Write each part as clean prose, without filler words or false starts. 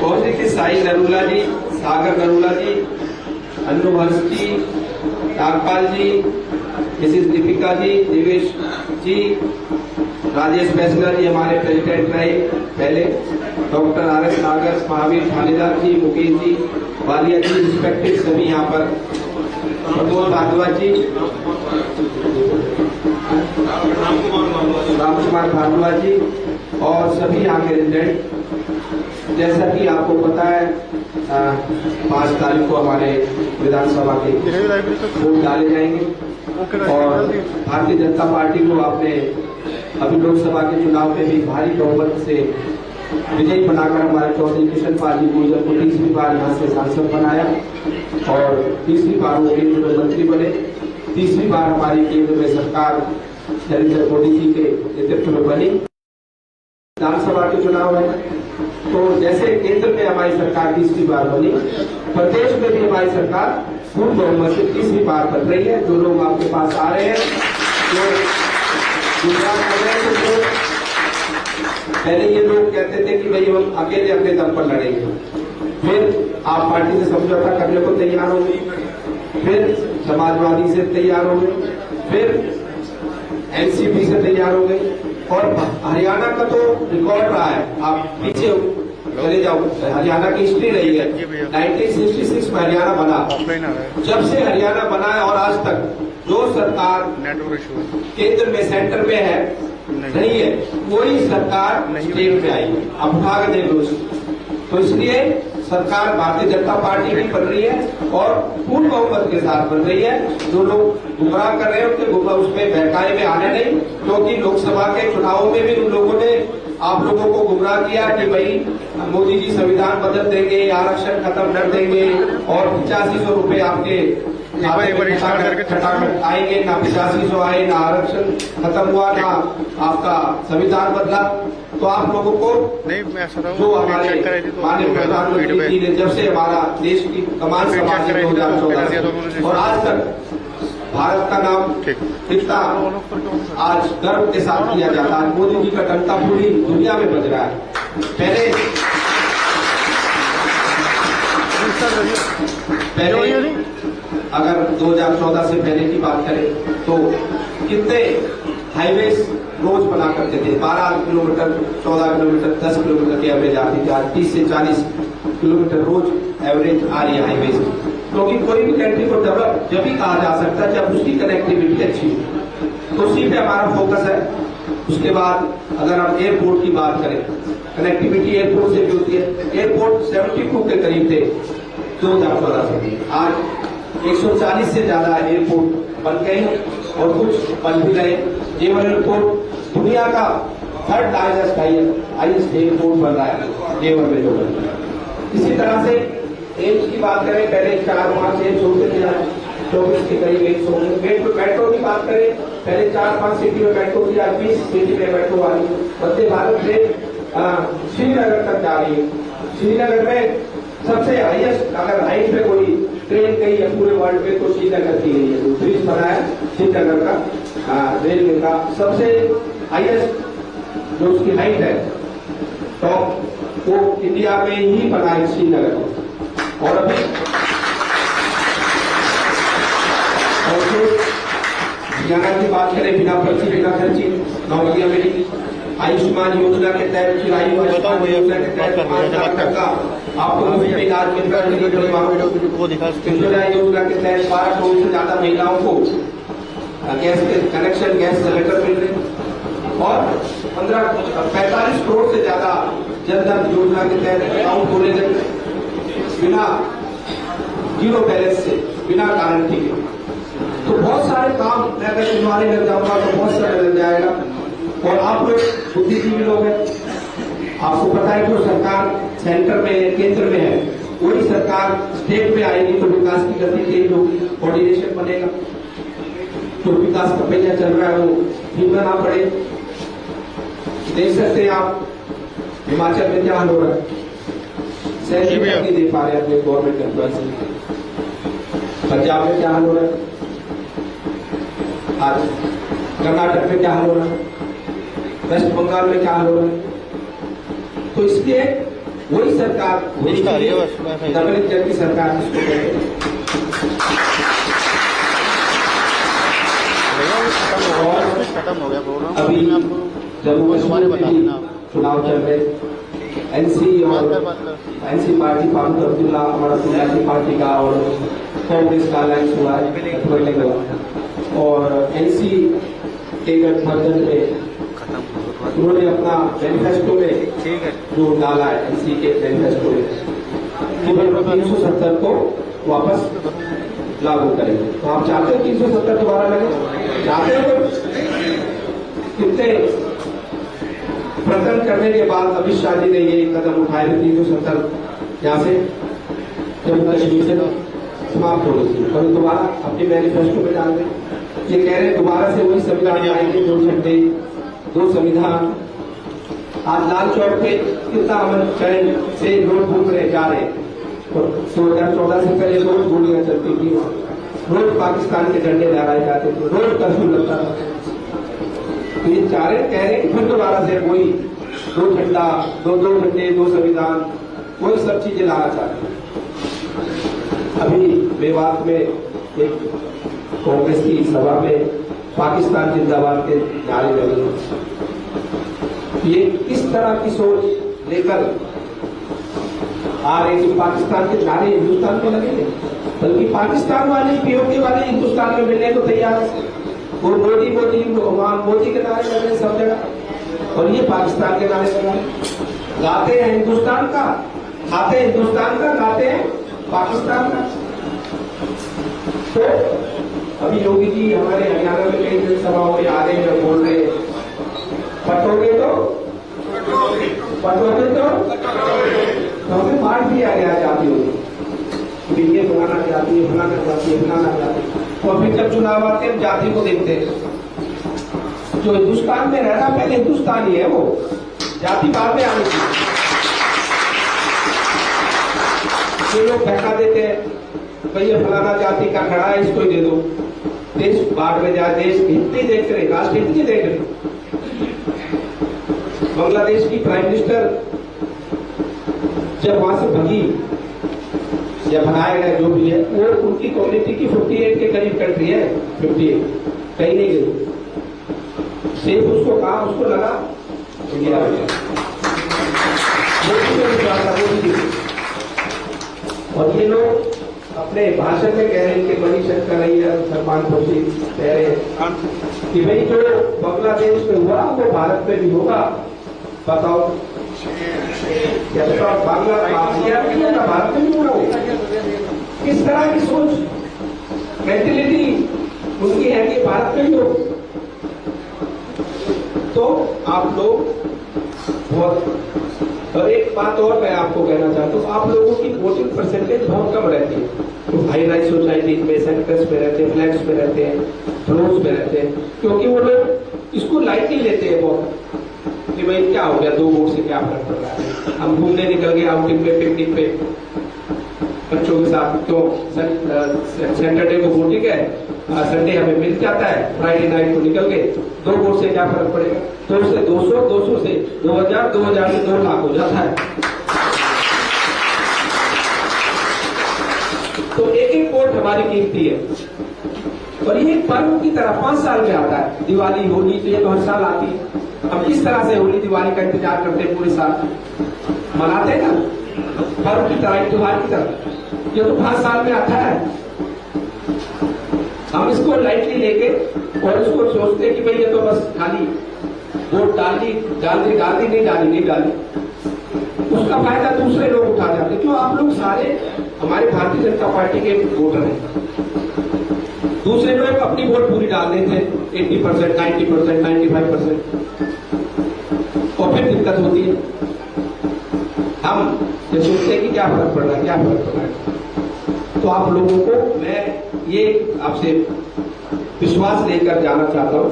बहुत देखिए साई नरूला जी, सागर नरूला जी, अनुभर्ष जी, नागपाल जी, मिसिज दीपिका जी, देवेश जी, राजेश बैचलर जी हमारे प्रेसिडेंट रहे पहले, डॉक्टर RS नागर, महावीर थानेदार जी, मुकेश जी, वालिया जी, रिस्पेक्टेड सभी यहाँ पर, प्रमोद भारद्वाज जी, रामकुमार भारद्वाज जी और सभी यहाँ के रेजिडेंट। जैसा कि आपको पता है 5 तारीख को हमारे विधानसभा के वोट डाले जाएंगे और भारतीय जनता पार्टी को आपने अभी लोकसभा के चुनाव में भी भारी बहुमत से विजयी बनाकर हमारे चौधरी कृष्ण पाल जी गुर्जर को तीसरी बार यहाँ से सांसद बनाया और तीसरी बार वो केंद्र में मंत्री बने। तीसरी बार हमारी केंद्र में सरकार नरेंद्र मोदी जी के नेतृत्व में बनी। विधानसभा के चुनाव है तो जैसे केंद्र में हमारी सरकार तीसरी बार बनी, प्रदेश में भी हमारी सरकार पूर्ण बहुमत से तीसरी बार बन रही है। जो लोग आपके पास आ रहे हैं पहले ये लोग कहते थे कि भाई हम अकेले अपने दम पर लड़ेंगे, फिर आप पार्टी से समझौता करने को तैयार होंगे, फिर समाजवादी से तैयार होंगे, फिर एनसीपी से तैयार हो गए और हरियाणा का तो रिकॉर्ड रहा है। आप पीछे चले जाओ, हरियाणा की हिस्ट्री रही है। 1966 में हरियाणा बना, जब से हरियाणा बना है और आज तक जो सरकार केंद्र में सेंटर में है नहीं है, कोई सरकार स्टेट में आई है। अब उठा के देख लो। तो इसलिए सरकार भारतीय जनता पार्टी की बन रही है और पूर्ण बहुमत के साथ बन रही है। जो लोग गुमराह कर रहे हैं उनके उसमें बहकाए में आने नहीं, क्योंकि लोकसभा के चुनावों में भी उन लोगों ने आप लोगों को गुमराह किया कि भाई मोदी जी संविधान बदल देंगे, आरक्षण खत्म कर देंगे और 8500 रुपए आपके आएंगे। ना 8500 आए, ना आरक्षण खत्म हुआ, ना आपका संविधान बदला। तो आप लोगों को जो हमारे माननीय प्रधानमंत्री जी ने जब से हमारा देश की कमान संभाली 2014 और आज तक भारत का नाम कितना आज गर्व के साथ किया जाता है। मोदी जी का डंका पूरी दुनिया में बज रहा है। पहले अगर 2014 से पहले की बात करें तो कितने हाईवेज रोज बना करते थे, 12 किलोमीटर, 14 किलोमीटर, 10 किलोमीटर की एवरेज आती थी। आज 30 से 40 किलोमीटर रोज एवरेज आ रही है हाईवेज। क्योंकि कोई भी कंट्री को डेवलप जब भी कहा जा सकता है जब उसकी कनेक्टिविटी अच्छी हो, तो उसी पे हमारा फोकस है। उसके बाद अगर हम एयरपोर्ट की बात करें, कनेक्टिविटी एयरपोर्ट से भी होती है। एयरपोर्ट 72 के करीब थे 2014 से, आज 140 से ज्यादा एयरपोर्ट बन गए और कुछ बन भी रहे। जेवर एयरपोर्ट दुनिया का 3rd लार्जेस्ट हाईएस्ट एयरपोर्ट बन रहा है जेवर में जो बन रहा है। इसी तरह से एम्स की बात करें, पहले 4-5 एम्स होते थे, 24 के करीब एम्स हो गए। मेट्रो की बात करें, पहले 4-5 सिटी में मेट्रो थी, आज 20 सिटी में मेट्रो वाली। वंदे भारत ट्रेन श्रीनगर तक जा रही है। श्रीनगर में सबसे हाईएस्ट अगर हाइट पे कोई ट्रेन गई है पूरे वर्ल्ड में तो श्रीनगर की गई है। ब्रिज बनाया श्रीनगर का रेलवे का सबसे हाईएस्ट जो उसकी हाइट है टॉप, वो इंडिया में ही बना है श्रीनगर। और अभी हरियाणा की बात करें, बिना पर्ची बिना खर्ची नौकरियां मिलेगी। आयुष्मान योजना के तहत आयुष्मान योजना के तहत 5 लाख तक का आपको मुफ्त में इलाज मिल रहा है। उज्ज्वला योजना के तहत 12 करोड़ से ज्यादा महिलाओं को गैस के कनेक्शन, गैस सिलेंडर मिल रहे और 45 करोड़ से ज्यादा जनधन योजना के तहत अकाउंट खोले गए बिना जीरो बैलेंस से, बिना गारंटी के। तो बहुत सारे काम मैं अगर तुम्हारे लग जाऊंगा तो बहुत सारे लग जाएगा। और आप लोग बुद्धिजीवी लोग हैं, आपको पता है जो सरकार सेंटर में केंद्र में है वही सरकार स्टेट में आएगी तो विकास की गति तेज होगी, कोऑर्डिनेशन बनेगा, तो विकास का पहिया चल रहा है वो धीमा ना पड़े। देख सकते हैं आप हिमाचल में क्या हाल हो रहा है, सैलरी नहीं दे पा रहे अपने गवर्नमेंट एम्प्लॉय। पंजाब में क्या हाल हो रहा है, आज कर्नाटक में क्या हाल हो रहा है, वेस्ट बंगाल में क्या हाल हो रहा है। तो इसलिए वही सरकार नकली जल की सरकार इसको कहते हैं। खत्म हो गया प्रोग्राम। अभी जम्मू कश्मीर में चुनाव चल रहे, एनसी और एनसी पार्टी फारूक अब्दुल्ला और अब्दुल्ला की पार्टी का और कांग्रेस का अलायंस हुआ है और एनसी के गठबंधन में उन्होंने अपना मैनिफेस्टो में जो डाला है एनसी के मैनिफेस्टो में कि भाई 370 को वापस लागू करेंगे। तो आप चाहते हो 370 दोबारा लगे? चाहते हो? कितने प्रकरण करने के बाद अमित शाह जी ने ये कदम उठाए थे 370 यहाँ से जम्मू कश्मीर से समाप्त हो गई। कभी दोबारा अपने मैनिफेस्टो में डाल दें। ये कह रहे हैं दोबारा से वही संविधान आएंगे, 2 झंडे 2 संविधान। आज लाल चौक पे कितना अमन चैन से लोग घूम रहे जा रहे हैं। 2014 से पहले रोज गोलियां चलती थी, रोज पाकिस्तान के झंडे लहराए जाते थे, रोज कर्फ्यू लगता था। तो ये कह रहे हैं फिर दोबारा से वही 2 झंडा 2 झंडे 2 संविधान वही सब चीजें लाना चाहते हैं। अभी मेवात में एक कांग्रेस की सभा में पाकिस्तान जिंदाबाद के नारे लगे। ये किस तरह की सोच लेकर आ रहे कि पाकिस्तान के नारे हिंदुस्तान में लगेंगे, बल्कि पाकिस्तान वाले पीओके वाले हिंदुस्तान में मिलने को तैयार है। वो मोदी मोदी मोदी के नारे लग रहे सब जगह और ये पाकिस्तान के नारे लगा गाते हैं हिंदुस्तान का, खाते हैं हिंदुस्तान का, गाते हैं पाकिस्तान का। तो अभी योगी जी हमारे हरियाणा में कई जनसभाओं में आ रहे हैं, बोल रहे हैं पटोगे तो हमें मार दिया गया जाती होगी, ये बनाना चाहती है, बनाना चाहती है, बनाना चाहती है। और फिर जब चुनाव आते हैं जाति को देखते हैं। जो हिंदुस्तान में रहना पहले हिंदुस्तानी है, वो जाति बाद में आनी चाहिए। ये लोग बहका देते हैं भैया फलाना जाति का खड़ा है, इसको ही दे दो, देश बाढ़ में जाए, देश हित नहीं देख रहे, राष्ट्र हित नहीं देख रहे। बांग्लादेश की प्राइम मिनिस्टर जब वहां से भगी या बनाया गया जो भी है, वो उनकी कम्युनिटी की 58 के करीब कंट्री है, 58 कहीं नहीं गई, सिर्फ उसको कहा, उसको लगा इंडिया में। और ये लोग अपने भाषण में कह रहे हैं कि मणिशंकर अय्यर, सलमान खुर्शीद कह रहे हैं कि भाई जो बांग्लादेश में हुआ वो भारत में भी होगा। बताओ क्या तो भारत में भी होगा? किस तरह की सोच मेंटेलिटी उनकी है कि भारत में भी हो? तो आप लोग बहुत, और एक बात और मैं आपको कहना चाहता हूँ, आप लोगों की वोटिंग परसेंटेज बहुत कम रहती है। तो हाई राइज सोसाइटीज में, सेक्टर्स में रहते हैं, फ्लैट्स में रहते हैं, फ्लोर्स में रहते हैं, क्योंकि वो लोग इसको लाइटली लेते हैं बहुत कि भाई क्या हो गया, 2 वोट से क्या फर्क पड़ रहा है, हम घूमने निकल गए आउटिंग पे, पिकनिक पे बच्चों के साथ, क्यों सैटरडे को वोटिंग है, संडे हमें मिल जाता है, फ्राइडे नाइट को निकल गए, 2 वोट से क्या फर्क पड़ेगा? 2 से 200, 200 से 2000, 2000 से 2 लाख हो जाता है। तो एक वोट हमारी कीमती है और ये पर्व की तरह 5 साल में आता है। दिवाली, होली तो ये तो हर साल आती है। हम किस तरह से होली दिवाली का इंतजार करते हैं, पूरे साल मनाते हैं ना, पर्व की तरह, त्योहार की तरह। ये तो 5 साल में आता है। हम इसको लाइटली लेके और इसको सोचते हैं कि भाई ये तो बस खाली वोट डाली नहीं डाली, उसका फायदा दूसरे लोग उठा जाते। क्यों? आप लोग सारे हमारे भारतीय जनता पार्टी के वोटर हैं। दूसरे लोग अपनी वोट पूरी डाल देते हैं, 80%, 90%, 95%, और फिर दिक्कत होती है। हम ये सोचते हैं कि क्या फर्क पड़ रहा है, क्या फर्क पड़ रहा है। तो आप लोगों को मैं ये आपसे विश्वास लेकर जाना चाहता हूं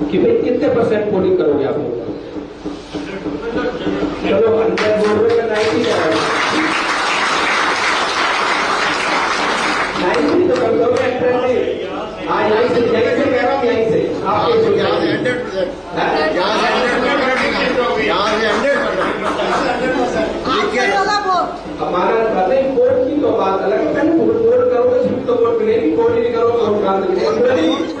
कि भाई कितने % वोटिंग करोगे आप लोग? चलो 100 वोट में 90 तो कर दोगे। हाँ, यहीं से कह रहा हूँ, यहीं से आपके हमारा नहीं, वोट की तो बात अलग है। पहले वोट करोगे फिर तो वोट मिलेगी, वोट ही नहीं करोगे वोट कहाँ से मिलेगी?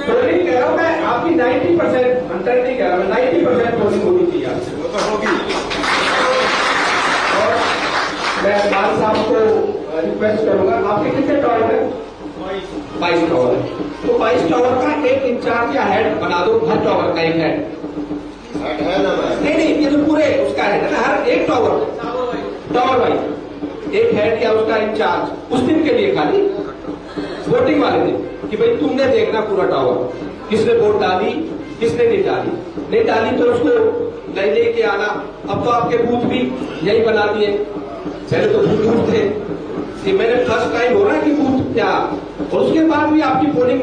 तो नहीं कह रहा हूँ मैं, आपकी 90%, 100 नहीं कह रहा मैं, 90% वोटिंग होनी चाहिए आपसे। वो तो होगी। और मैं बाल साहब को रिक्वेस्ट करूंगा, आपके कितने टावर है? 22 टावर है। तो 22 टावर का एक इंचार्ज या हेड बना दो, हर टावर का एक हेड। है ना भाई? नहीं, ये तो पूरे उसका है ना, हर एक टावर वाइज एक हेड या उसका इंचार्ज उस दिन के लिए, खाली वोटिंग वाले दिन, कि भाई तुमने देखना पूरा टावर, किसने वोट डाली किसने नहीं डाली तो उसको नहीं लेके आना। अब तो आपके बूथ भी यही बना दिए, पहले तो बूथ थे कि मैंने फर्स्ट टाइम हो रहा है कि बूथ क्या, और उसके बाद भी आपकी पोलिंग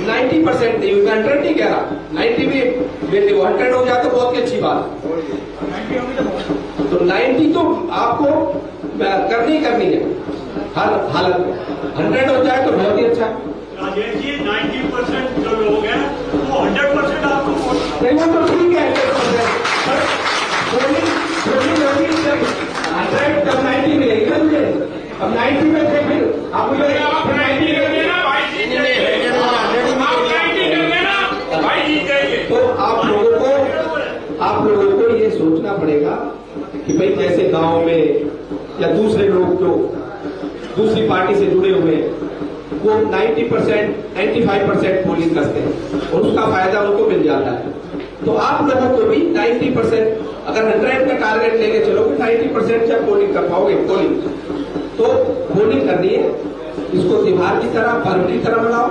90% नहीं हुई। 100 नहीं कह रहा, 90 भी बेटे 100 हो जाए तो बहुत ही अच्छी बात है। तो 90 तो आपको करनी है हर हालत में, 100 हो जाए तो बहुत ही अच्छा। राजेश जी 90% जो लोग हैं वो 100% आपको वोट नहीं, वो तो ठीक है, पर पोलिंग होगी जब 100 तब 90 मिलेगी ना मुझे। अब 90 में थे फिर आप मुझे 90 कर देना भाई, जीत जाएंगे। आप 90 कर देना भाई, जीत जाएंगे। तो आप लोगों को ये सोचना पड़ेगा कि भाई जैसे गांव में या दूसरे लोग जो दूसरी पार्टी से जुड़े हुए हैं वो 90%, 95% पोलिंग करते हैं और उसका फायदा उनको मिल जाता है। तो आप लोगों को भी 90%, अगर 100 का टारगेट लेके चलोगे 90% जब पोलिंग कर पाओगे, तो पोलिंग करनी है, इसको त्योहार की तरह, पर्व की तरह मनाओ।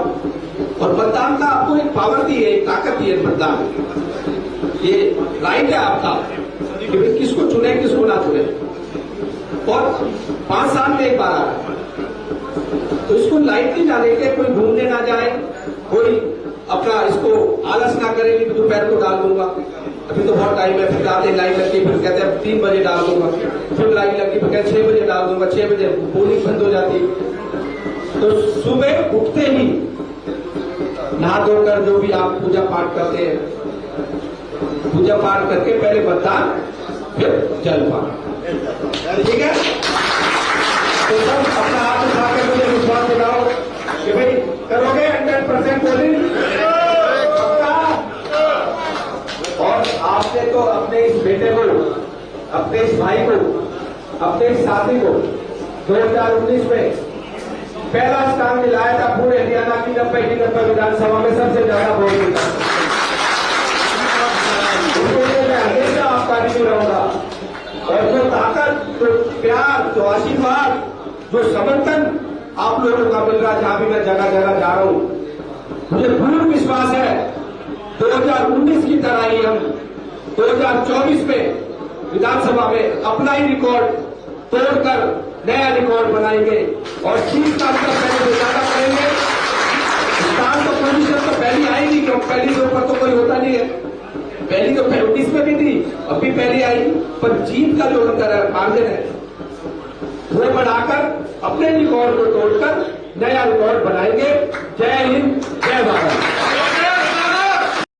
और मतदान का आपको एक पावर दी है, एक ताकत दी है मतदान, ये राइट है आपका कि भाई किसको चुने किसको ना चुने। और 5 साल में एक बार आ रहा है, तो इसको लाइटली ना लेके कोई घूमने ना जाए, कोई अपना इसको आलस ना करे कि दोपहर को डाल दूंगा, अभी तो बहुत टाइम है, फिर आते लाइन लगी, फिर कहते हैं 3 बजे डाल दूंगा, फिर लाइन लगी, फिर कहते 6 बजे डाल दूंगा, 6 बजे पोलिंग बंद हो जाती। तो सुबह उठते ही नहा धोकर जो भी आप पूजा पाठ करते हैं, पूजा पाठ करके पहले मतदान फिर जलपान, ठीक है? तो सब अपना हाथ उठाकर मुझे विश्वास दिलाओ कि भाई करोगे 100% पोलिंग पक्का। और आपने तो अपने इस बेटे को, अपने इस भाई को, अपने इस साथी को 2019 में पहला स्थान दिलाया था पूरे हरियाणा की 90 विधानसभा में सबसे ज्यादा वोट मिला। मैं हमेशा आपका ऋणी रहूंगा। और जो ताकत, जो प्यार, जो आशीर्वाद, जो समर्थन आप लोगों का मिल रहा है, जहां भी मैं जगह जगह जा रहा हूं, मुझे पूर्ण विश्वास है 2019 की तरह ही हम 2024 में विधानसभा में अपना ही रिकॉर्ड तोड़कर नया रिकॉर्ड बनाएंगे और 30 साल का पहले ज्यादा करेंगे। स्थान तो पोजीशन तो पहली आएगी, क्योंकि पहली दो पर तो कोई होता नहीं है, पहली तो 19 में भी थी, अब भी पहली आई, पर जीत का जो अंतर है, मार्जिन है, वो बढ़ाकर अपने रिकॉर्ड को तोड़कर नया रिकॉर्ड बनाएंगे। जय हिंद, जय भारत।